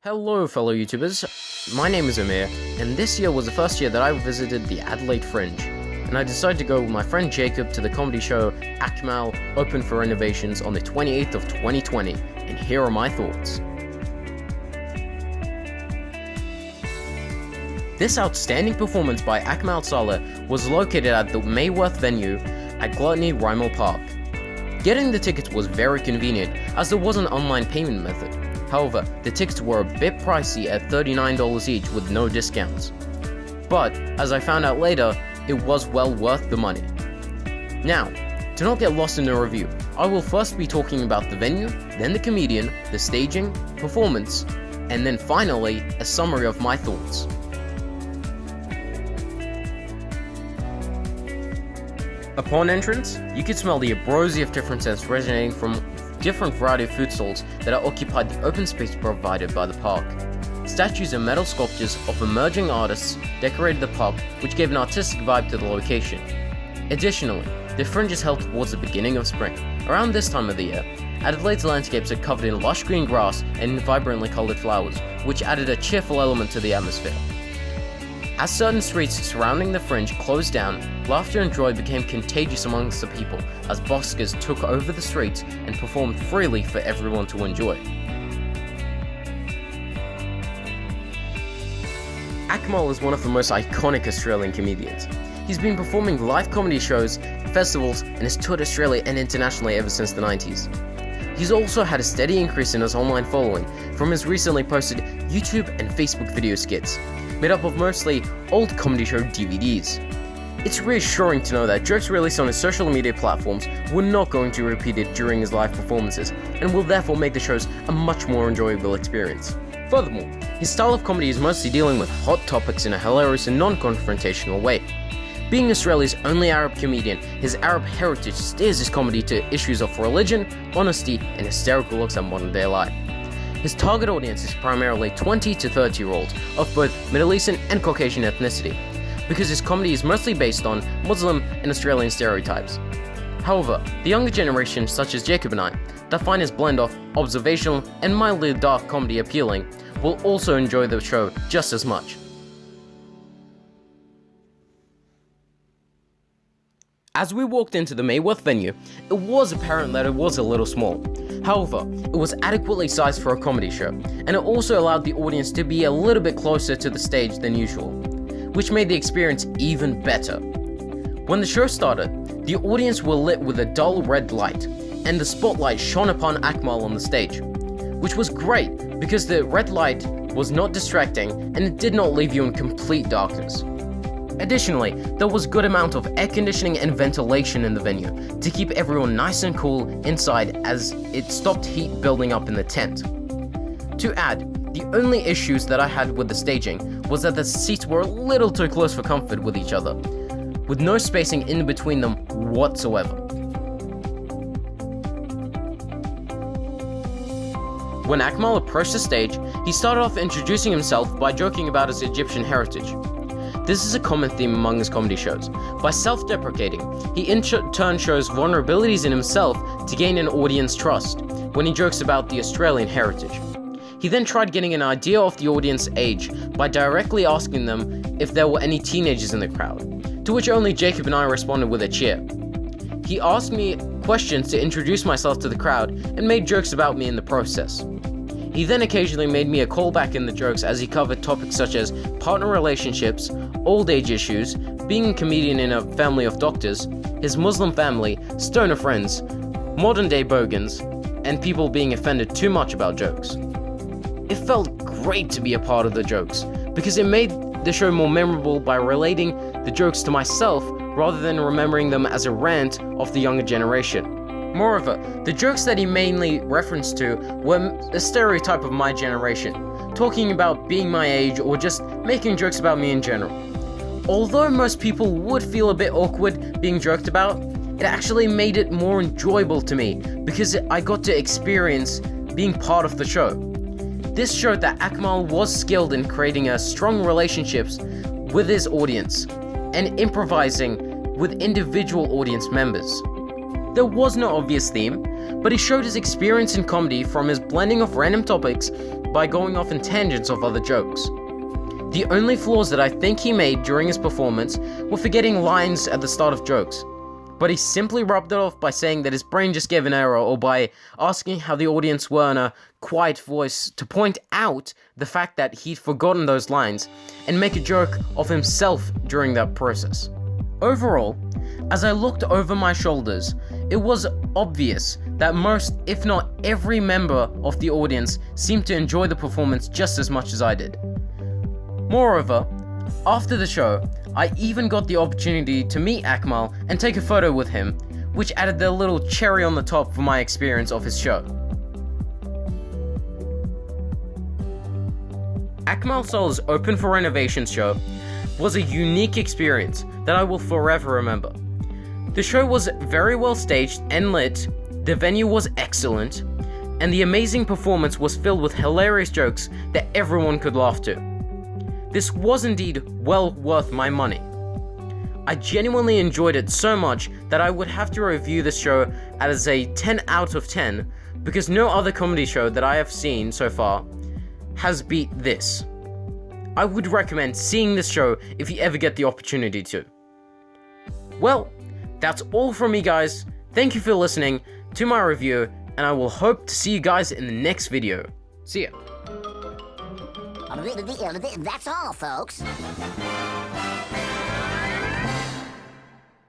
Hello fellow YouTubers, my name is Amir, and this year was the first year that I visited the Adelaide Fringe, and I decided to go with my friend Jacob to the comedy show Akmal Open for Renovations on the 28th of 2020, and here are my thoughts. This outstanding performance by Akmal Saleh was located at the Mayworth venue at Gluttony Rymel Park. Getting the tickets was very convenient as there was an online payment method. However, the tickets were a bit pricey at $39 each with no discounts. But, as I found out later, it was well worth the money. Now, to not get lost in the review, I will first be talking about the venue, then the comedian, the staging, performance, and then finally, a summary of my thoughts. Upon entrance, you could smell the abrasive different scents resonating from different variety of food stalls that occupied the open space provided by the park. Statues and metal sculptures of emerging artists decorated the park, which gave an artistic vibe to the location. Additionally, the Fringe is held towards the beginning of spring. Around this time of the year, Adelaide's landscapes are covered in lush green grass and vibrantly colored flowers, which added a cheerful element to the atmosphere. As certain streets surrounding the Fringe closed down, laughter and joy became contagious amongst the people as buskers took over the streets and performed freely for everyone to enjoy. Akmal is one of the most iconic Australian comedians. He's been performing live comedy shows, festivals, and has toured Australia and internationally ever since the 90s. He's also had a steady increase in his online following from his recently posted YouTube and Facebook video skits, made up of mostly old comedy show DVDs. It's reassuring to know that jokes released on his social media platforms were not going to be repeated during his live performances, and will therefore make the shows a much more enjoyable experience. Furthermore, his style of comedy is mostly dealing with hot topics in a hilarious and non-confrontational way. Being Australia's only Arab comedian, his Arab heritage steers his comedy to issues of religion, honesty, and hysterical looks at modern-day life. His target audience is primarily 20 to 30-year-olds of both Middle Eastern and Caucasian ethnicity, because his comedy is mostly based on Muslim and Australian stereotypes. However, the younger generation, such as Jacob and I, that find his blend of observational and mildly dark comedy appealing, will also enjoy the show just as much. As we walked into the Mayworth venue, it was apparent that it was a little small. However, it was adequately sized for a comedy show, and it also allowed the audience to be a little bit closer to the stage than usual, which made the experience even better. When the show started, the audience were lit with a dull red light, and the spotlight shone upon Akmal on the stage, which was great because the red light was not distracting and it did not leave you in complete darkness. Additionally, there was a good amount of air conditioning and ventilation in the venue to keep everyone nice and cool inside as it stopped heat building up in the tent. To add, the only issues that I had with the staging was that the seats were a little too close for comfort with each other, with no spacing in between them whatsoever. When Akmal approached the stage, he started off introducing himself by joking about his Egyptian heritage. This is a common theme among his comedy shows. By self-deprecating, he in turn shows vulnerabilities in himself to gain an audience trust when he jokes about the Australian heritage. He then tried getting an idea of the audience age by directly asking them if there were any teenagers in the crowd, to which only Jacob and I responded with a cheer. He asked me questions to introduce myself to the crowd and made jokes about me in the process. He then occasionally made me a callback in the jokes as he covered topics such as partner relationships, old age issues, being a comedian in a family of doctors, his Muslim family, stoner friends, modern day bogans, and people being offended too much about jokes. It felt great to be a part of the jokes because it made the show more memorable by relating the jokes to myself rather than remembering them as a rant of the younger generation. Moreover, the jokes that he mainly referenced to were a stereotype of my generation, talking about being my age or just making jokes about me in general. Although most people would feel a bit awkward being joked about, it actually made it more enjoyable to me because I got to experience being part of the show. This showed that Akmal was skilled in creating strong relationships with his audience and improvising with individual audience members. There was no obvious theme, but he showed his experience in comedy from his blending of random topics by going off in tangents of other jokes. The only flaws that I think he made during his performance were forgetting lines at the start of jokes, but he simply rubbed it off by saying that his brain just gave an error, or by asking how the audience were in a quiet voice to point out the fact that he'd forgotten those lines and make a joke of himself during that process. Overall, as I looked over my shoulders, it was obvious that most, if not every member of the audience seemed to enjoy the performance just as much as I did. Moreover, after the show, I even got the opportunity to meet Akmal and take a photo with him, which added the little cherry on the top for my experience of his show. Akmal Saleh's Open for Renovations show was a unique experience that I will forever remember. The show was very well staged and lit, the venue was excellent, and the amazing performance was filled with hilarious jokes that everyone could laugh to. This was indeed well worth my money. I genuinely enjoyed it so much that I would have to review this show as a 10 out of 10 because no other comedy show that I have seen so far has beat this. I would recommend seeing this show if you ever get the opportunity to. Well, that's all from me, guys. Thank you for listening to my review, and I will hope to see you guys in the next video. See ya. That's all, folks.